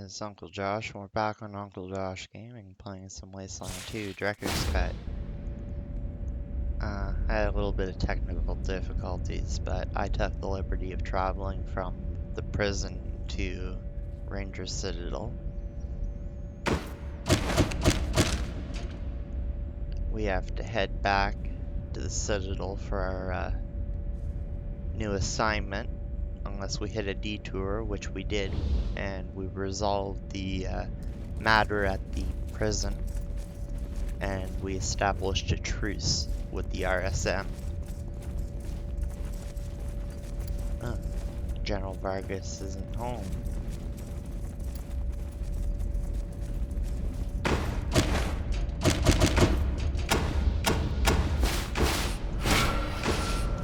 It's Uncle Josh, and we're back on Uncle Josh Gaming playing some Wasteland 2 Director's Cut. I had a little bit of technical difficulties, but I took the liberty of traveling from the prison to Ranger Citadel. We have to head back to the Citadel for our new assignment, unless we hit a detour, which we did, and we resolved the matter at the prison, and we established a truce with the RSM. General Vargas isn't home.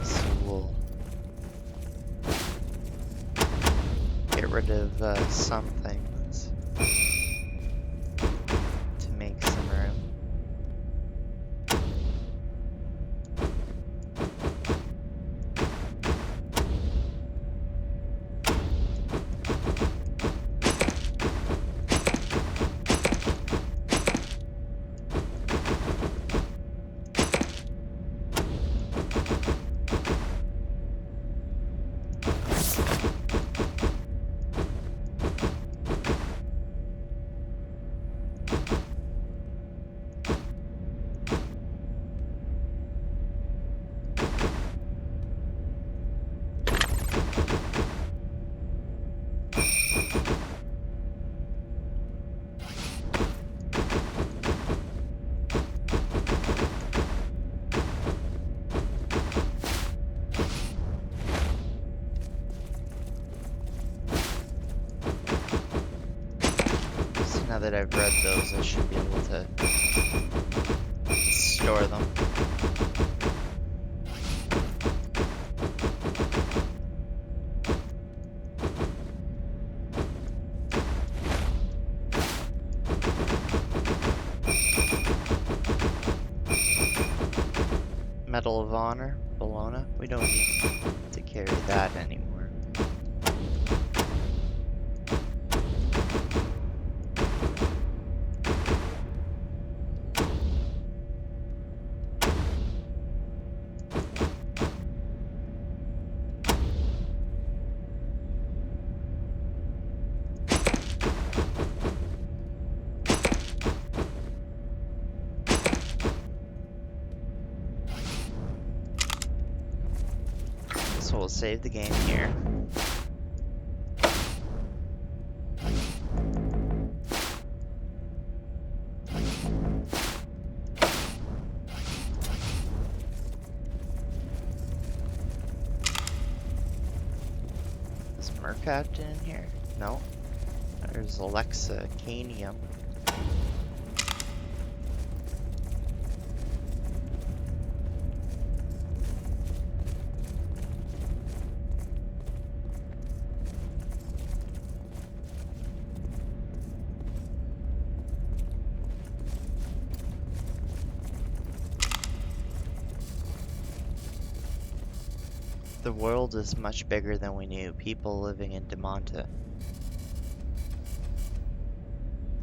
So we'll get rid of some things to make some room. Now that I've read those, I should be able to store them. Medal of Honor, Bologna. We don't need to carry that anymore. So we'll save the game here. Is Mercat in here? No. There's Alexa Canium. The world is much bigger than we knew. People living in Demonta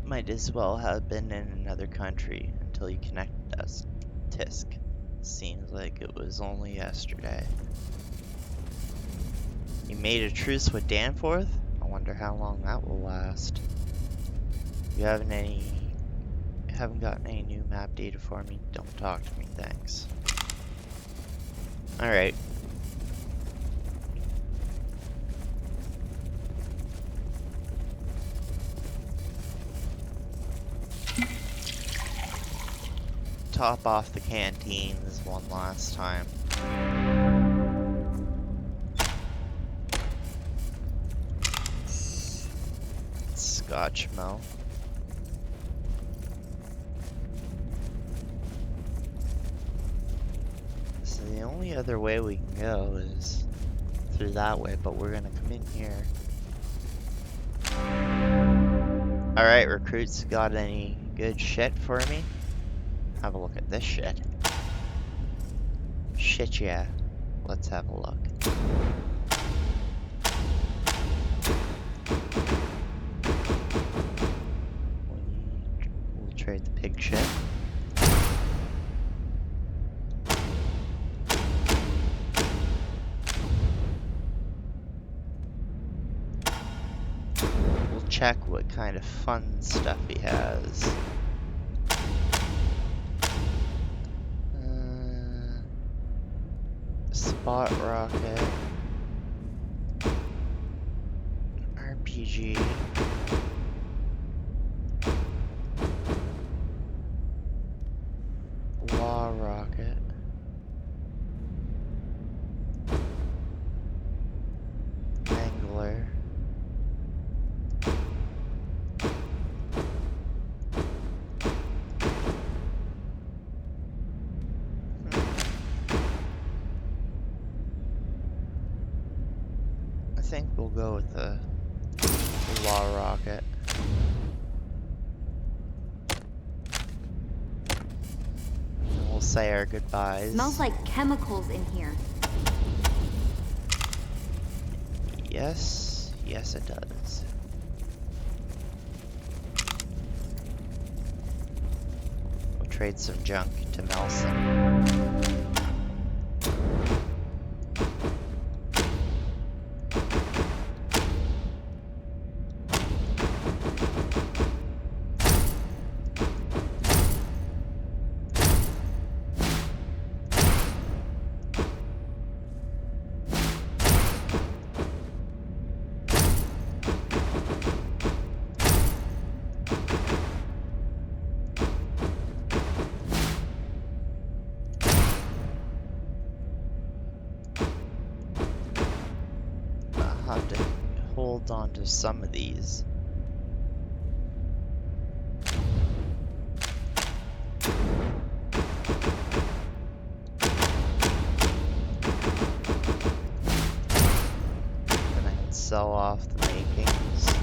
might as well have been in another country until you connected us. Tisk. Seems like it was only yesterday. You made a truce with Danforth? I wonder how long that will last. You haven't gotten any new map data for me? Don't talk to me, thanks. Alright. Top off the canteens one last time. Scotch Mo. So the only other way we can go is through that way, but we're gonna come in here. Alright, recruits, got any good shit for me? Have a look at this shit. Shit, yeah. Let's have a look. connection. We'll check what kind of fun stuff he has. Spot rocket. RPG. Law rocket. Angler. I think we'll go with the law rocket. And we'll say our goodbyes. Smells like chemicals in here. Yes, yes it does. We'll trade some junk to Melson. Have to hold on to some of these. And I can sell off the makings.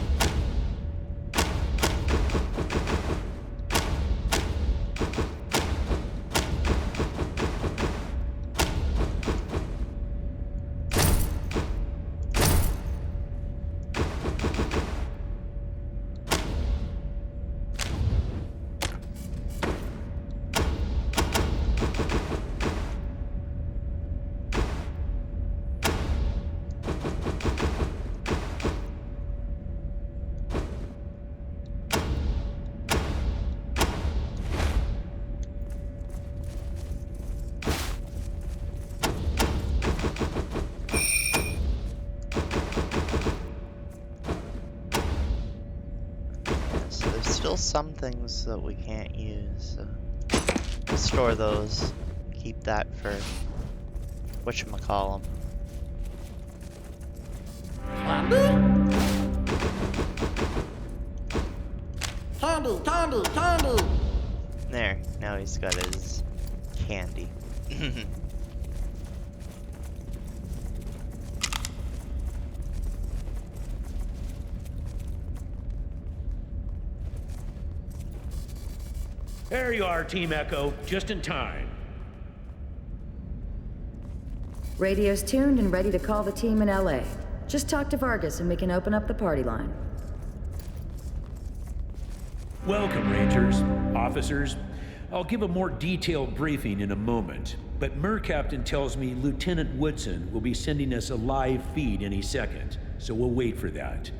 Still some things that we can't use, so we'll store those. Keep that for whatchamacallem. Candy! There, now he's got his candy. There you are, Team Echo, just in time. Radio's tuned and ready to call the team in LA. Just talk to Vargas and we can open up the party line. Welcome, Rangers, officers. I'll give a more detailed briefing in a moment, but Captain tells me Lieutenant Woodson will be sending us a live feed any second, so we'll wait for that.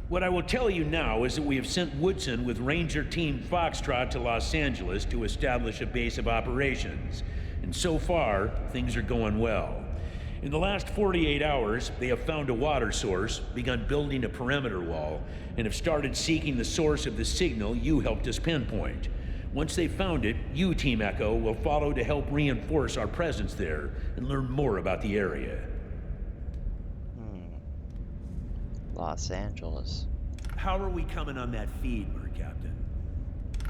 What I will tell you now is that we have sent Woodson with Ranger Team Foxtrot to Los Angeles to establish a base of operations. And so far, things are going well. In the last 48 hours, they have found a water source, begun building a perimeter wall, and have started seeking the source of the signal you helped us pinpoint. Once they've found it, you, Team Echo, will follow to help reinforce our presence there and learn more about the area. Los Angeles. How are we coming on that feed, Captain?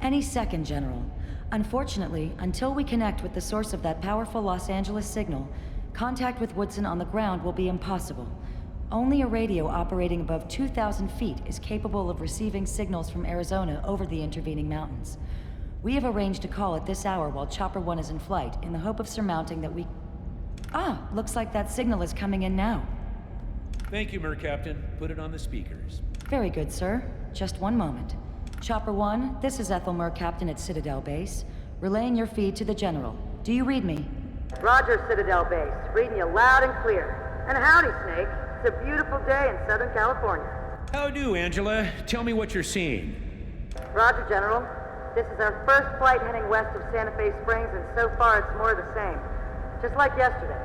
Any second, General. Unfortunately, until we connect with the source of that powerful Los Angeles signal, contact with Woodson on the ground will be impossible. Only a radio operating above 2,000 feet is capable of receiving signals from Arizona over the intervening mountains. We have arranged a call at this hour while Chopper 1 is in flight, in the hope of surmounting that we... Ah, looks like that signal is coming in now. Thank you, Captain. Put it on the speakers. Very good, sir. Just one moment. Chopper 1, this is Ethelmer, Captain at Citadel Base, relaying your feed to the General. Do you read me? Roger, Citadel Base. Reading you loud and clear. And howdy, Snake. It's a beautiful day in Southern California. How do, Angela? Tell me what you're seeing. Roger, General. This is our first flight heading west of Sante Fe Springs, and so far it's more of the same. Just like yesterday.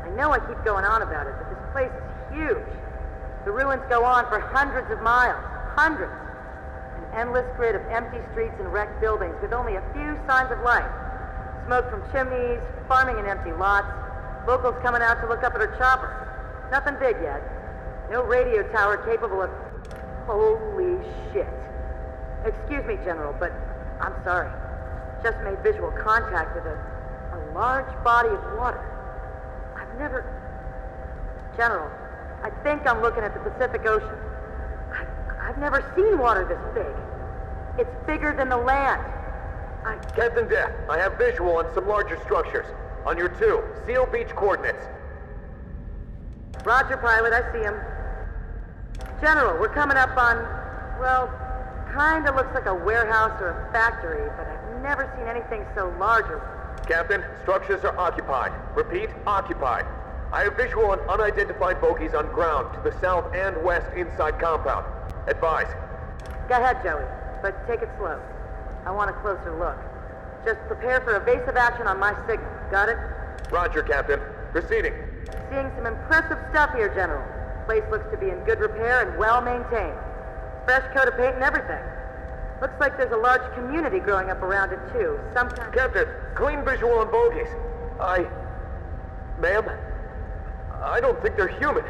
I know I keep going on about it, but this place is huge. The ruins go on for hundreds of miles. Hundreds. An endless grid of empty streets and wrecked buildings with only a few signs of life. Smoke from chimneys, farming in empty lots, locals coming out to look up at her chopper. Nothing big yet. No radio tower capable of... Holy shit. Excuse me, General, but I'm sorry. Just made visual contact with a large body of water. I've never... General, I think I'm looking at the Pacific Ocean. I've never seen water this big. It's bigger than the land. Captain Deth, I have visual on some larger structures. On your 2, Seal Beach coordinates. Roger, pilot, I see him. General, we're coming up on, well, kinda looks like a warehouse or a factory, but I've never seen anything so large or... Captain, structures are occupied. Repeat, occupied. I have visual on unidentified bogies on ground to the south and west inside compound. Advise. Go ahead, Joey, but take it slow. I want a closer look. Just prepare for evasive action on my signal. Got it? Roger, Captain. Proceeding. Seeing some impressive stuff here, General. Place looks to be in good repair and well maintained. Fresh coat of paint and everything. Looks like there's a large community growing up around it, too. Some kind... Captain, clean visual on bogies. Ma'am? I don't think they're human.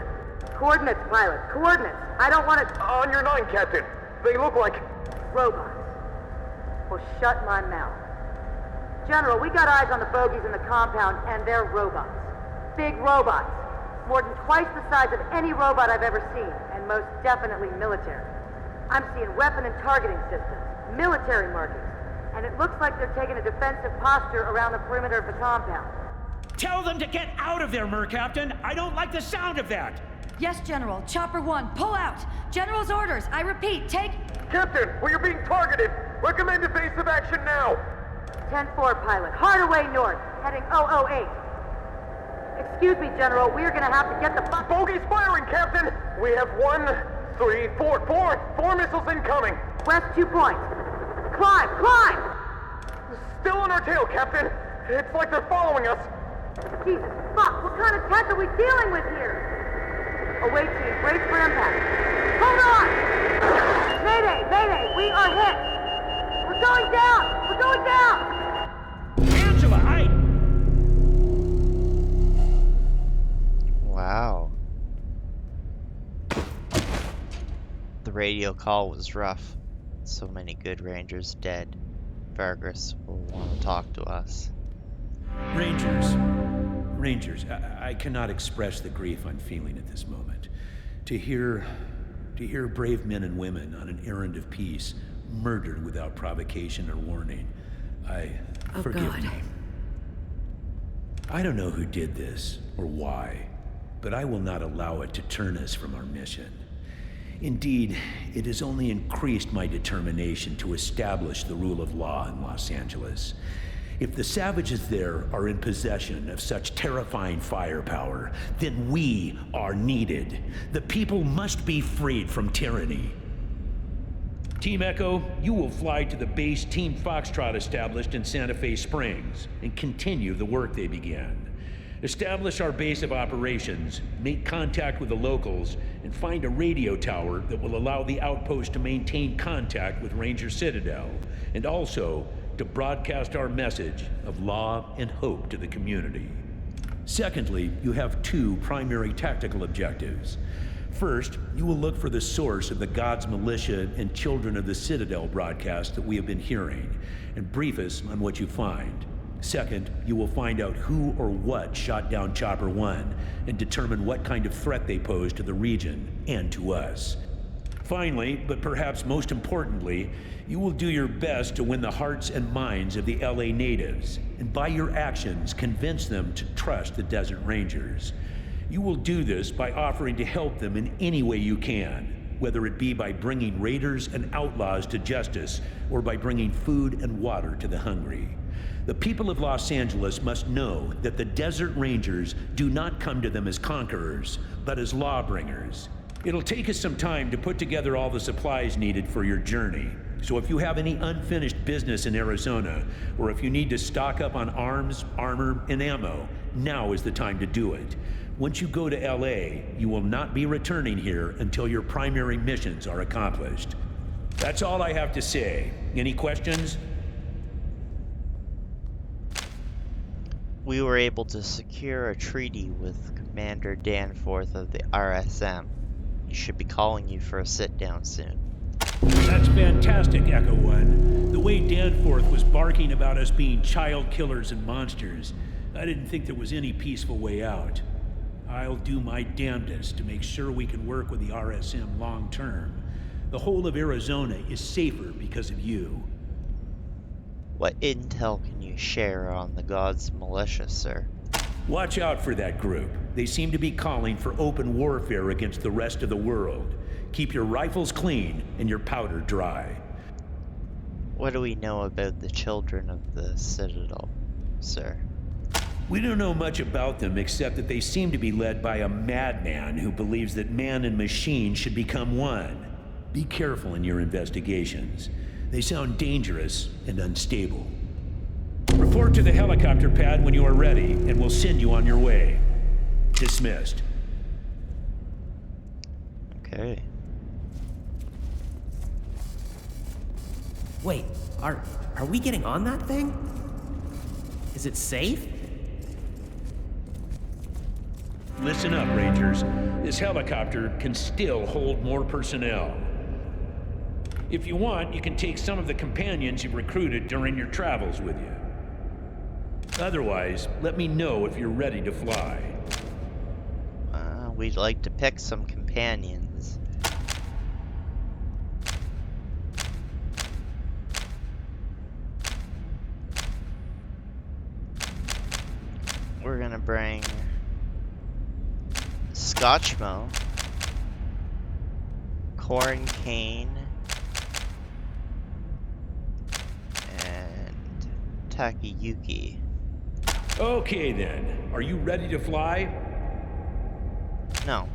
Coordinates, pilot. Coordinates. I don't want to... On your 9, Captain. They look like... Robots. Well, shut my mouth. General, we got eyes on the bogies in the compound, and they're robots. Big robots. More than twice the size of any robot I've ever seen, and most definitely military. I'm seeing weapon and targeting systems, military markings, and it looks like they're taking a defensive posture around the perimeter of the compound. Tell them to get out of there, Captain. I don't like the sound of that. Yes, General. Chopper 1, pull out! General's orders! I repeat, take... Captain, we are being targeted! Recommend evasive action now! 10-4, pilot. Hard away north, heading 008. Excuse me, General, we're gonna have to get the fuck... Bogey's firing, Captain! We have 1, 3, 4 missiles incoming! West 2 points. Climb! Still on our tail, Captain! It's like they're following us! Jesus fuck, what kind of tech are we dealing with here? Away team, brace for impact. Hold on! Mayday, we are hit! We're going down! Angela, Wow. The radio call was rough. So many good Rangers dead. Vargas will want to talk to us. Rangers, I cannot express the grief I'm feeling at this moment. To hear brave men and women on an errand of peace murdered without provocation or warning, forgive me. I don't know who did this or why, but I will not allow it to turn us from our mission. Indeed, it has only increased my determination to establish the rule of law in Los Angeles. If the savages there are in possession of such terrifying firepower, then we are needed. The people must be freed from tyranny. Team Echo, you will fly to the base Team Foxtrot established in Sante Fe Springs and continue the work they began. Establish our base of operations, make contact with the locals, and find a radio tower that will allow the outpost to maintain contact with Ranger Citadel, and also to broadcast our message of law and hope to the community. Secondly, you have 2 primary tactical objectives. First, you will look for the source of the God's Militia and Children of the Citadel broadcast that we have been hearing, and brief us on what you find. Second, you will find out who or what shot down Chopper 1 and determine what kind of threat they pose to the region and to us. Finally, but perhaps most importantly, you will do your best to win the hearts and minds of the LA natives, and by your actions convince them to trust the Desert Rangers. You will do this by offering to help them in any way you can. whether it be by bringing raiders and outlaws to justice or by bringing food and water to the hungry. The people of Los Angeles must know that the Desert Rangers do not come to them as conquerors, but as lawbringers. It'll take us some time to put together all the supplies needed for your journey. So if you have any unfinished business in Arizona, or if you need to stock up on arms, armor, and ammo, now is the time to do it. Once you go to LA, you will not be returning here until your primary missions are accomplished. That's all I have to say. Any questions? We were able to secure a treaty with Commander Danforth of the RSM. He should be calling you for a sit-down soon. That's fantastic, Echo One. The way Danforth was barking about us being child killers and monsters, I didn't think there was any peaceful way out. I'll do my damnedest to make sure we can work with the RSM long term. The whole of Arizona is safer because of you. What intel can you share on the Gods Militia, sir? Watch out for that group. They seem to be calling for open warfare against the rest of the world. Keep your rifles clean and your powder dry. What do we know about the children of the Citadel, sir? We don't know much about them except that they seem to be led by a madman who believes that man and machine should become one. Be careful in your investigations. They sound dangerous and unstable. Report to the helicopter pad when you are ready, and we'll send you on your way. Dismissed. Okay. Wait, are we getting on that thing? Is it safe? Listen up, Rangers. This helicopter can still hold more personnel. If you want, you can take some of the companions you've recruited during your travels with you. Otherwise, let me know if you're ready to fly. We'd like to pick some companions. We're gonna bring Scotchmo, Corn Cane, and Takayuki. Okay then, are you ready to fly? No.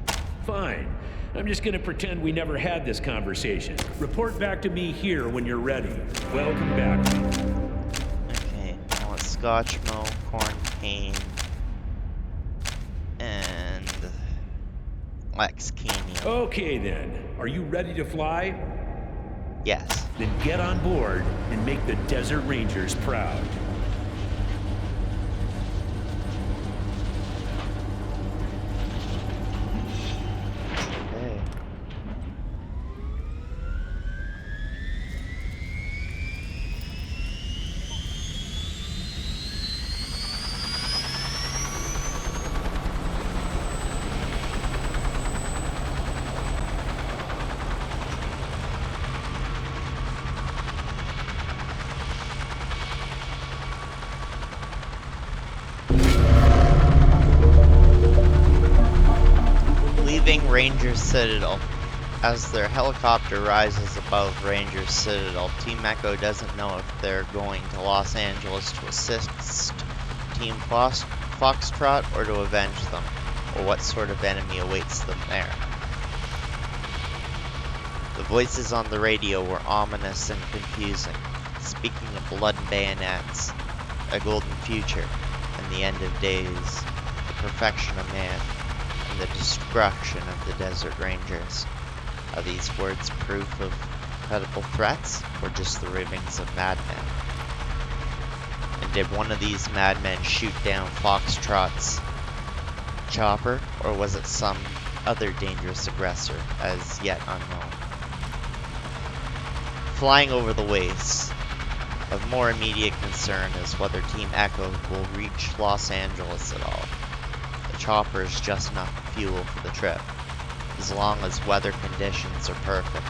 Fine. I'm just gonna pretend we never had this conversation. Report back to me here when you're ready. Welcome back. Okay, now it's Scotchmo, Corn Cane, and Lex Canyon. Okay then, are you ready to fly? Yes. Then get on board and make the Desert Rangers proud. Okay. Leaving Ranger Citadel. As their helicopter rises above Ranger Citadel, Team Echo doesn't know if they're going to Los Angeles to assist Team Foxtrot or to avenge them, or what sort of enemy awaits them there. The voices on the radio were ominous and confusing, speaking of blood and bayonets, a golden future, and the end of days, the perfection of man, and the destruction of the Desert Rangers. Are these words proof of credible threats, or just the ravings of madmen? And did one of these madmen shoot down Foxtrot's chopper, or was it some other dangerous aggressor, as yet unknown? Flying over the wastes, of more immediate concern is whether Team Echo will reach Los Angeles at all. The chopper is just enough fuel for the trip, as long as weather conditions are perfect.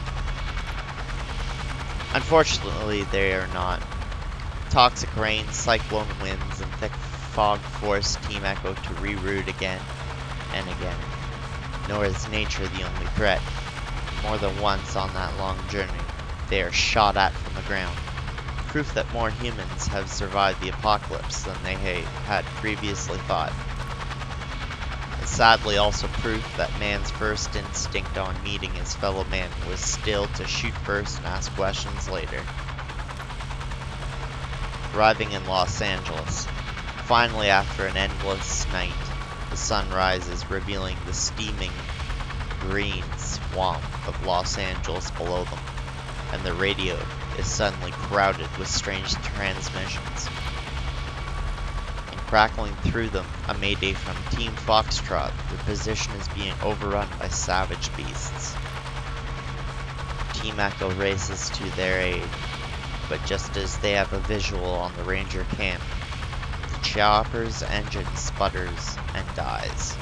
Unfortunately, they are not. Toxic rain, cyclone winds, and thick fog force Team Echo to reroute again and again. Nor is nature the only threat. more than once on that long journey, they are shot at from the ground. Proof that more humans have survived the apocalypse than they had previously thought. And sadly also proof that man's first instinct on meeting his fellow man was still to shoot first and ask questions later. Arriving in Los Angeles, finally after an endless night, the sun rises, revealing the steaming green swamp of Los Angeles below them, and the radio is suddenly crowded with strange transmissions. And crackling through them, a mayday from Team Foxtrot. Their position is being overrun by savage beasts. Team Echo races to their aid, but just as they have a visual on the Ranger camp, the chopper's engine sputters and dies.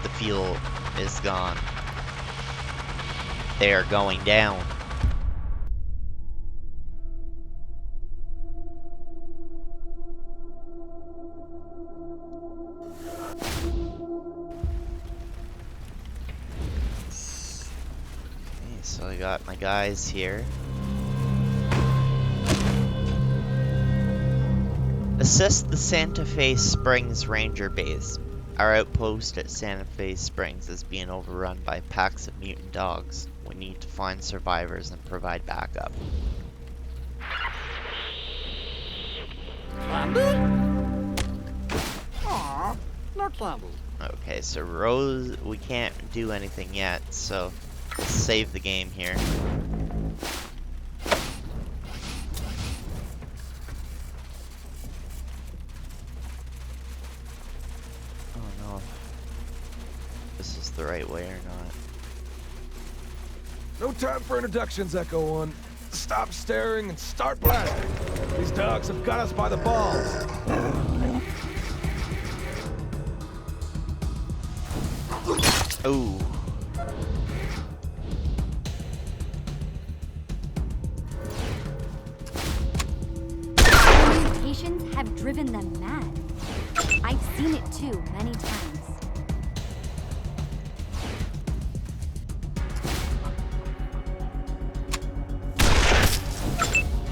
The fuel is gone. They are going down. Okay, so I got my guys here. Assist the Sante Fe Springs Ranger Base. Our outpost at Sante Fe Springs is being overrun by packs of mutant dogs. We need to find survivors and provide backup. Candy? Aw, no candy. Okay, so Rose, we can't do anything yet, so let's save the game here. The right way or not. No time for introductions, Echo 1. Stop staring and start blasting. These dogs have got us by the balls. Ooh. Mutations have driven them mad. I've seen it too, many times.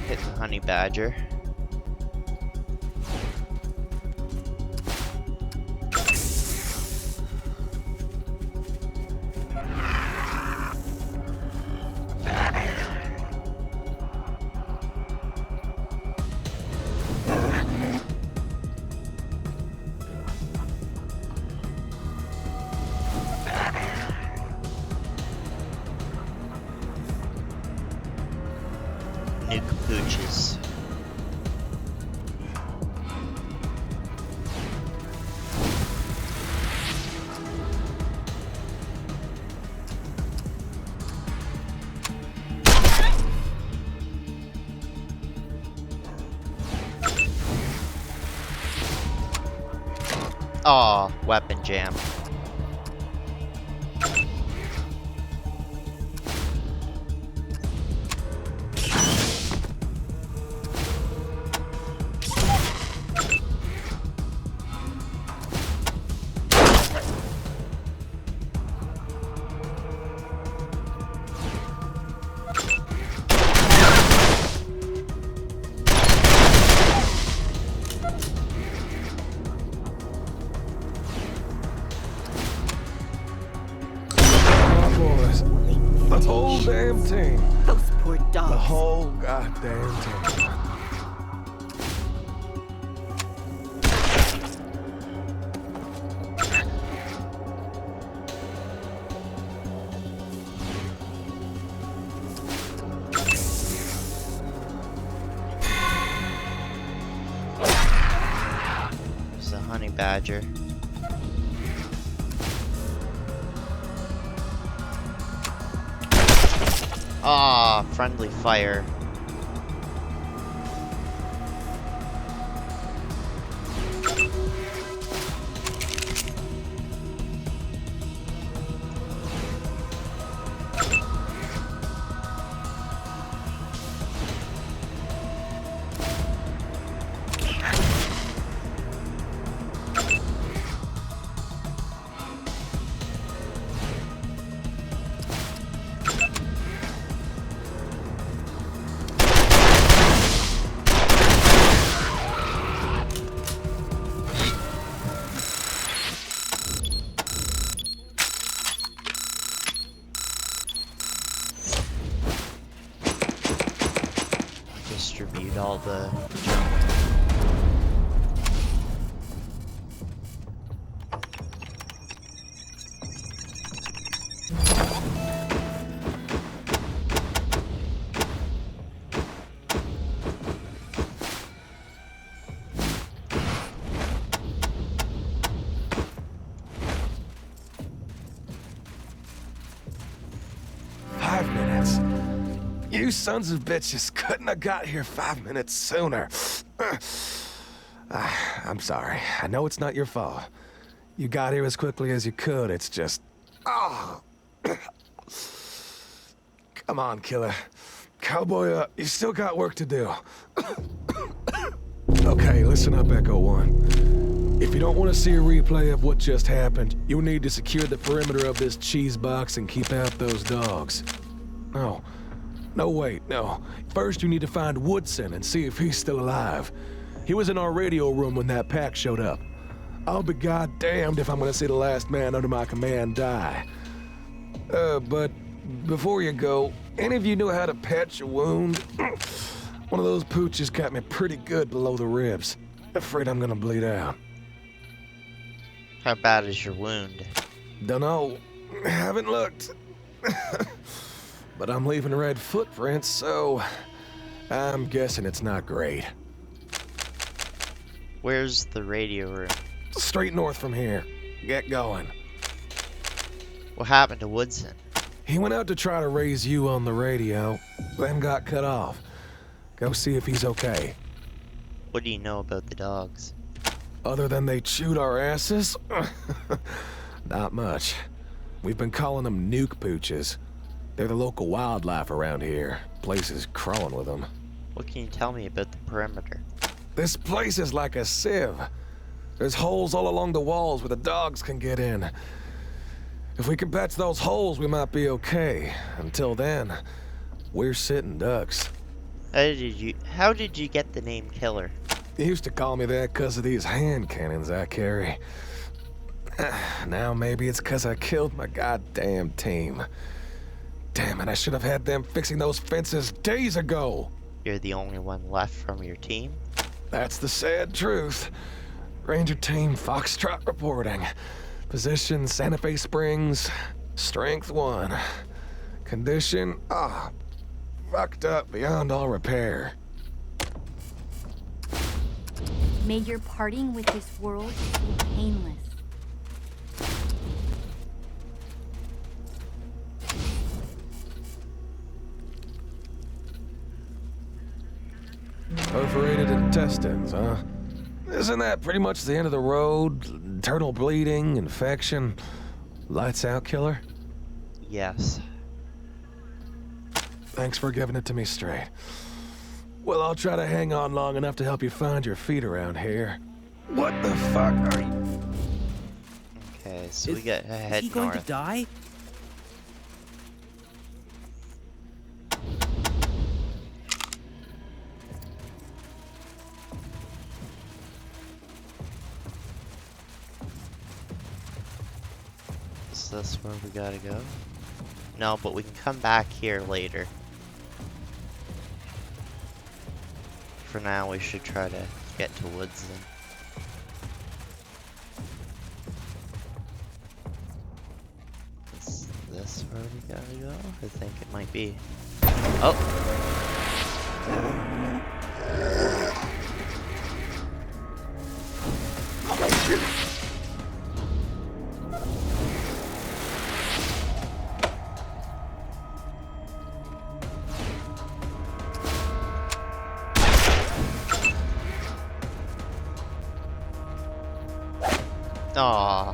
Hit the honey badger. New capuches. Aw, weapon jam. The whole damn team. Those poor dogs. The whole goddamn team. There's the honey badger. Ah, friendly fire. distribute all the junk. You sons of bitches couldn't have got here 5 minutes sooner. I'm sorry. I know it's not your fault. You got here as quickly as you could. It's just... Oh. Come on, killer. Cowboy up. You still got work to do. Okay, listen up, Echo 1. If you don't want to see a replay of what just happened, you'll need to secure the perimeter of this cheese box and keep out those dogs. No, wait, no. First, you need to find Woodson and see if he's still alive. He was in our radio room when that pack showed up. I'll be goddamned if I'm gonna see the last man under my command die. But before you go, any of you know how to patch a wound? One of those pooches got me pretty good below the ribs. Afraid I'm gonna bleed out. How bad is your wound? Dunno. Haven't looked. But I'm leaving red footprints, so I'm guessing it's not great. Where's the radio room? Straight north from here. Get going. What happened to Woodson? He went out to try to raise you on the radio, then got cut off. Go see if he's okay. What do you know about the dogs? Other than they chewed our asses? Not much. We've been calling them nuke pooches. They're the local wildlife around here. Place is crawling with them. What can you tell me about the perimeter? This place is like a sieve. There's holes all along the walls where the dogs can get in. If we can patch those holes, we might be okay. Until then, we're sitting ducks. How did you get the name Killer? They used to call me that because of these hand cannons I carry. Now maybe it's because I killed my goddamn team. Damn it, I should have had them fixing those fences days ago. You're the only one left from your team? That's the sad truth. Ranger Team Foxtrot reporting. Position Sante Fe Springs. Strength 1. Condition, fucked up beyond all repair. May your parting with this world be painless. Perforated intestines, huh? Isn't that pretty much the end of the road? Internal bleeding, infection, lights out, killer? Yes. Thanks for giving it to me straight. Well, I'll try to hang on long enough to help you find your feet around here. What the fuck are you? Okay, so we got to head Is he going north. to die? Is this where we gotta go? No, but we can come back here later. For now, we should try to get to Woodson. Is this where we gotta go? I think it might be. Oh! Aww.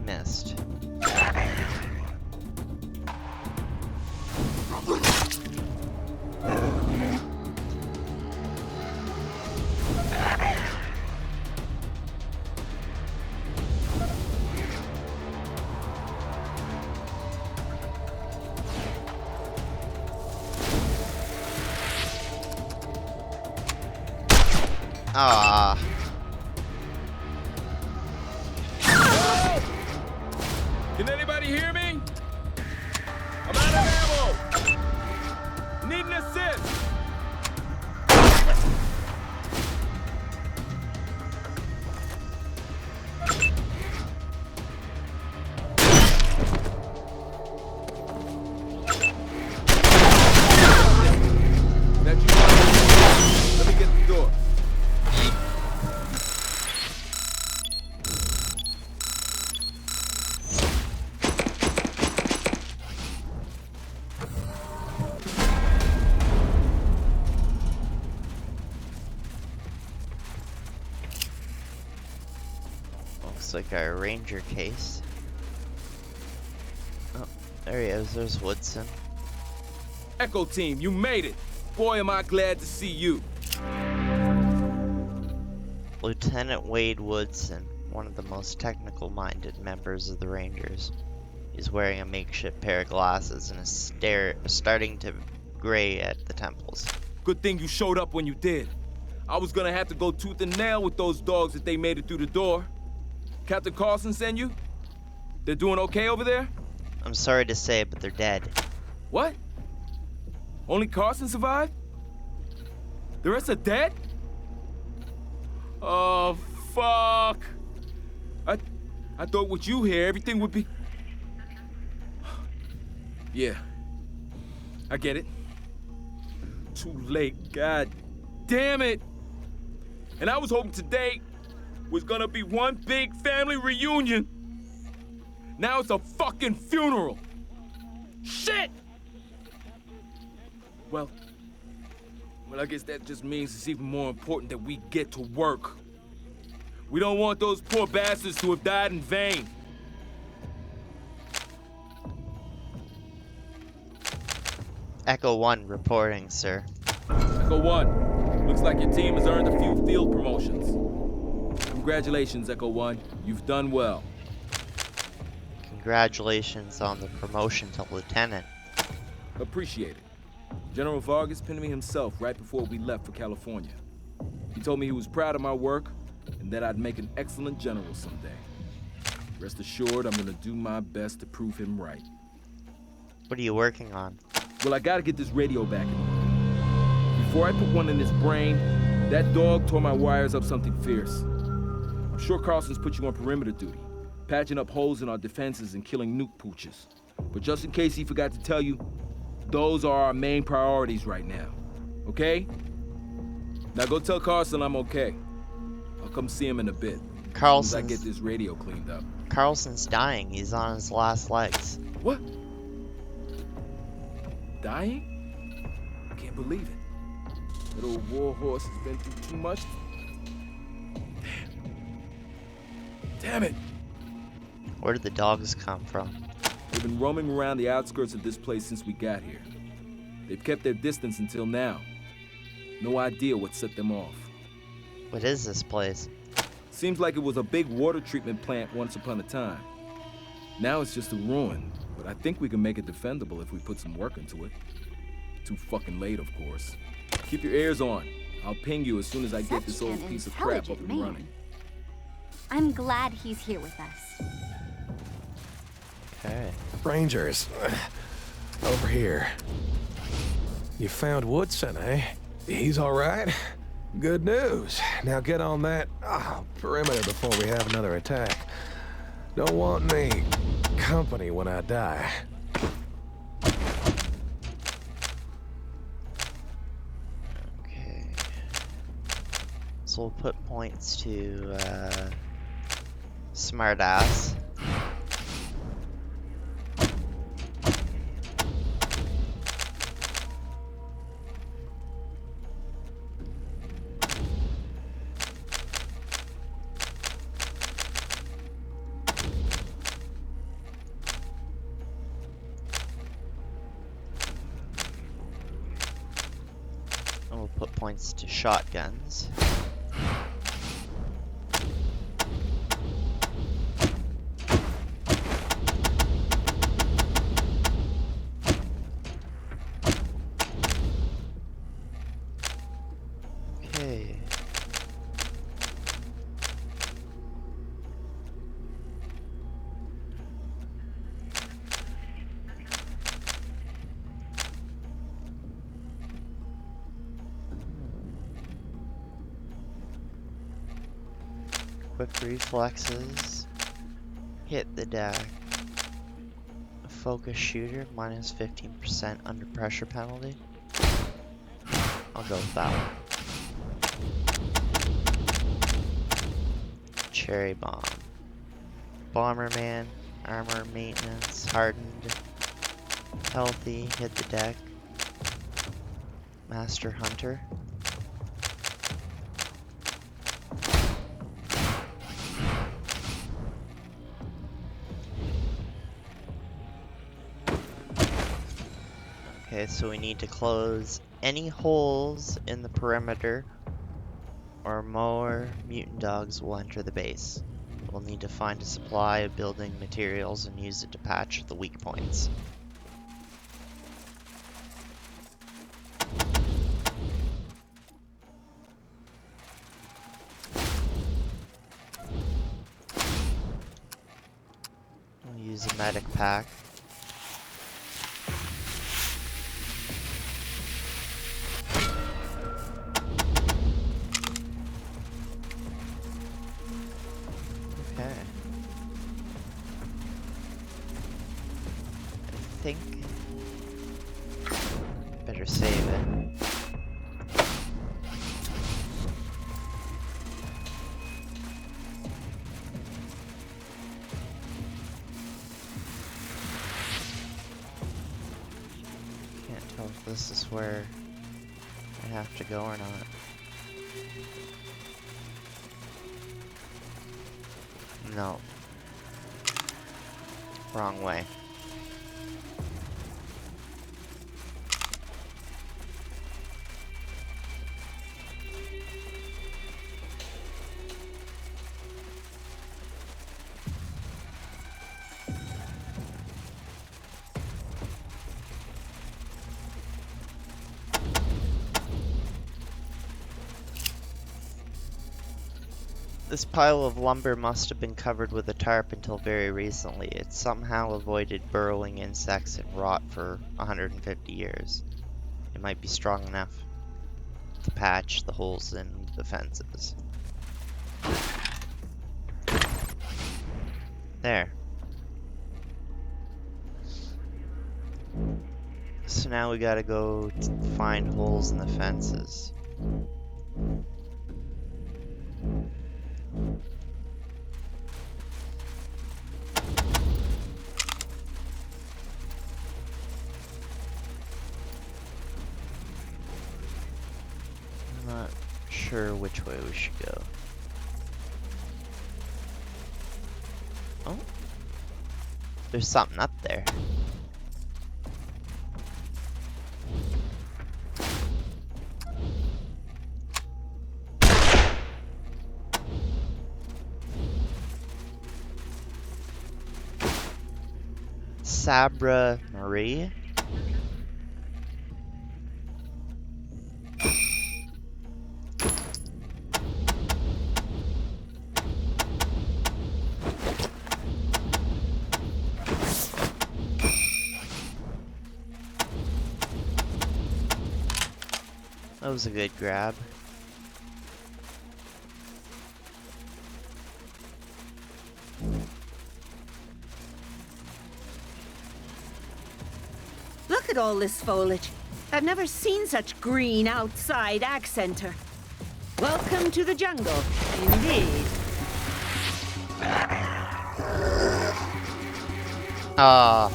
Missed. Ah. Can anybody hear me? I'm out of ammo! Need an assist! That you want? Let me get the door. Looks like our Ranger case. Oh, there he is. There's Woodson. Echo Team, you made it! Boy, am I glad to see you. Lieutenant Wade Woodson, one of the most technical-minded members of the Rangers. He's wearing a makeshift pair of glasses and is starting to gray at the temples. Good thing you showed up when you did. I was gonna have to go tooth and nail with those dogs if they made it through the door. Captain Carlson send you? They're doing okay over there? I'm sorry to say, but they're dead. What? Only Carson survived? The rest are dead? Oh, fuck. I thought with you here, everything would be... Yeah. I get it. Too late, god damn it. And I was hoping today was gonna be one big family reunion. Now it's a fucking funeral. Shit! Well, I guess that just means it's even more important that we get to work. We don't want those poor bastards to have died in vain. Echo 1 reporting, sir. Echo 1, looks like your team has earned a few field promotions. Congratulations, Echo 1. You've done well. Congratulations on the promotion to lieutenant. Appreciate it. General Vargas pinned me himself right before we left for California. He told me he was proud of my work and that I'd make an excellent general someday. Rest assured, I'm gonna do my best to prove him right. What are you working on? Well, I gotta get this radio back in order. Before I put one in his brain, that dog tore my wires up something fierce. I'm sure Carlson's put you on perimeter duty, patching up holes in our defenses and killing nuke pooches. But just in case he forgot to tell you, those are our main priorities right now, okay? Now go tell Carlson I'm okay. I'll come see him in a bit. As I get this radio cleaned up. Carlson's dying. He's on his last legs. What? Dying? I can't believe it. That old war horse has been through too much. Damn it! Where did the dogs come from? They've been roaming around the outskirts of this place since we got here. They've kept their distance until now. No idea what set them off. What is this place? Seems like it was a big water treatment plant once upon a time. Now it's just a ruin, but I think we can make it defendable if we put some work into it. Too fucking late, of course. Keep your ears on. I'll ping you as soon as I get this old piece of crap up and running. I'm glad he's here with us. Okay. Rangers, over here. You found Woodson, eh? He's all right? Good news. Now get on that perimeter before we have another attack. Don't want any company when I die. Okay. So we'll put points to smartass. And we'll put points to shotguns. Okay. quick reflexes. Hit the deck. Focus shooter, minus 15% under pressure penalty. I'll go with that one. Cherry bomb. Bomberman, armor maintenance, hardened, healthy, hit the deck. Master Hunter. Okay, so we need to close any holes in the perimeter or more mutant dogs will enter the base. We'll need to find a supply of building materials and use it to patch the weak points. We'll use a medic pack. I think better save it. Can't tell if this is where I have to go or not. No. Wrong way. This pile of lumber must have been covered with a tarp until very recently. It somehow avoided burrowing insects and rot for 150 years. It might be strong enough to patch the holes in the fences. There. So now we gotta go find holes in the fences. Not sure which way we should go. Oh, there's something up there. Sabra Marie. That was a good grab. Look at all this foliage. I've never seen such green outside Ag Center. Welcome to the jungle, indeed. Ah.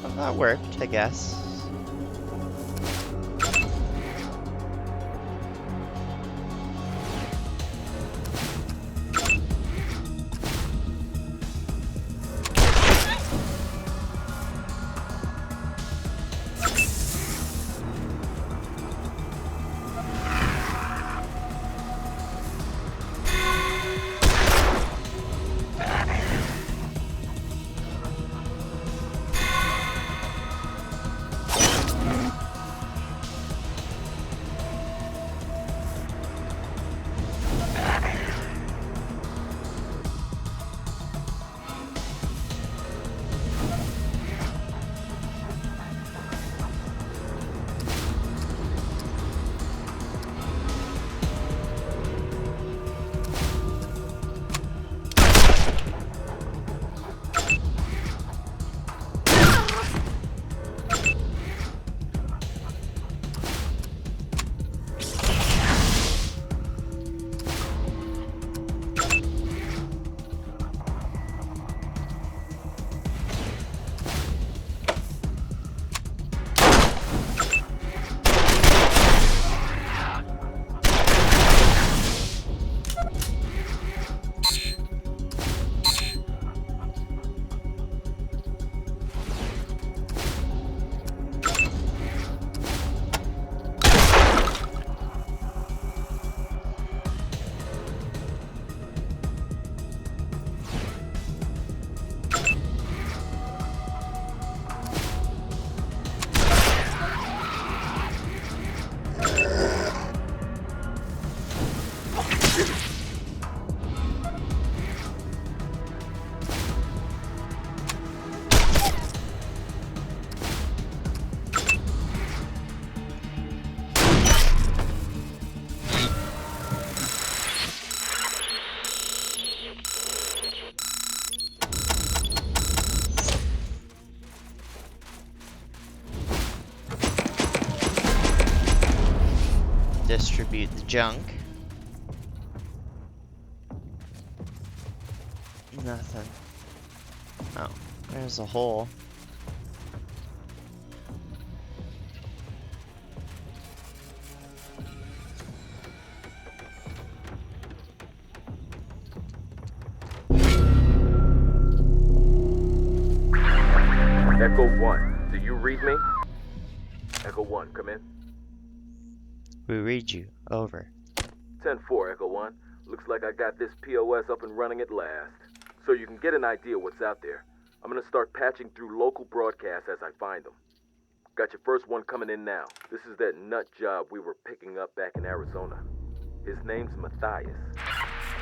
Well, that worked, I guess. distribute the junk. Nothing. Oh, there's a hole. Echo 1, do you read me? Echo 1, come in. We read you. Over. 10-4, Echo 1. Looks like I got this POS up and running at last. So you can get an idea what's out there. I'm gonna start patching through local broadcasts as I find them. Got your first one coming in now. This is that nut job we were picking up back in Arizona. His name's Matthias.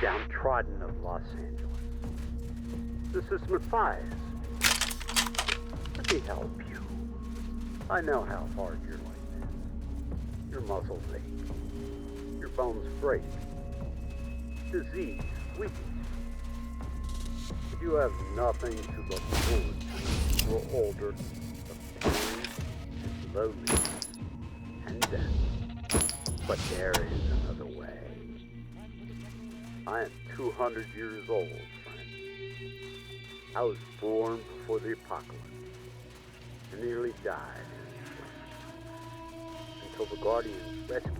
Downtrodden of Los Angeles. This is Matthias. Let me help you. I know how hard your life is. Your muscles ache. Your bones break. Disease, weakness. But you have nothing to look forward to. You're older, of pain, and loneliness, and death. But there is another way. I am 200 years old, friend. I was born before the apocalypse. I nearly died in its wake, until the Guardians rescued me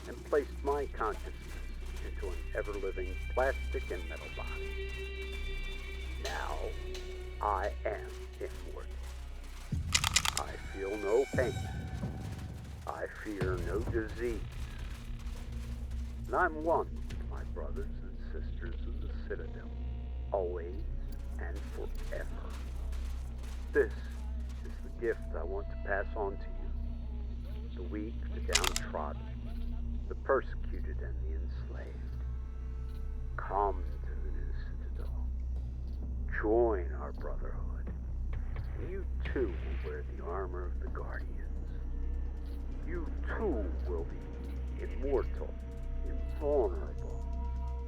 and placed my consciousness into an ever-living plastic and metal body. Now, I am immortal. I feel no pain. I fear no disease. And I'm one with my brothers and sisters of the Citadel, always and forever. This is the gift I want to pass on to you. The weak, the downtrodden, the persecuted and the enslaved. Come to the new Citadel. Join our brotherhood. And you too will wear the armor of the Guardians. You too will be immortal, invulnerable,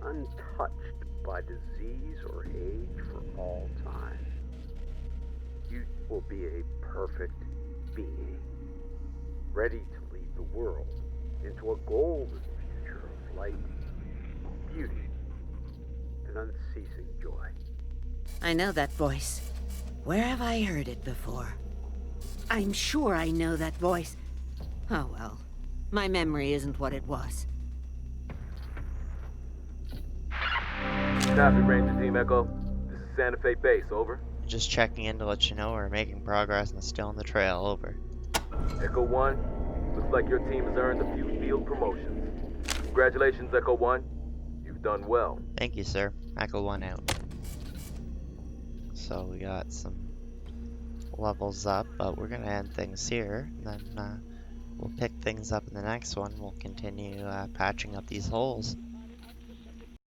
untouched by disease or age for all time. You will be a perfect being, ready to lead the world into a golden future of light, beauty, and unceasing joy. I know that voice. Where have I heard it before? I'm sure I know that voice. Oh well, my memory isn't what it was. Copy, Ranger Team Echo. This is Sante Fe Base, over. Just checking in to let you know we're making progress and still on the trail. Over. Echo 1, looks like your team has earned a few field promotions. Congratulations, Echo 1. You've done well. Thank you, sir. Echo 1 out. So we got some levels up, but we're gonna end things here. Then we'll pick things up in the next one. We'll continue patching up these holes.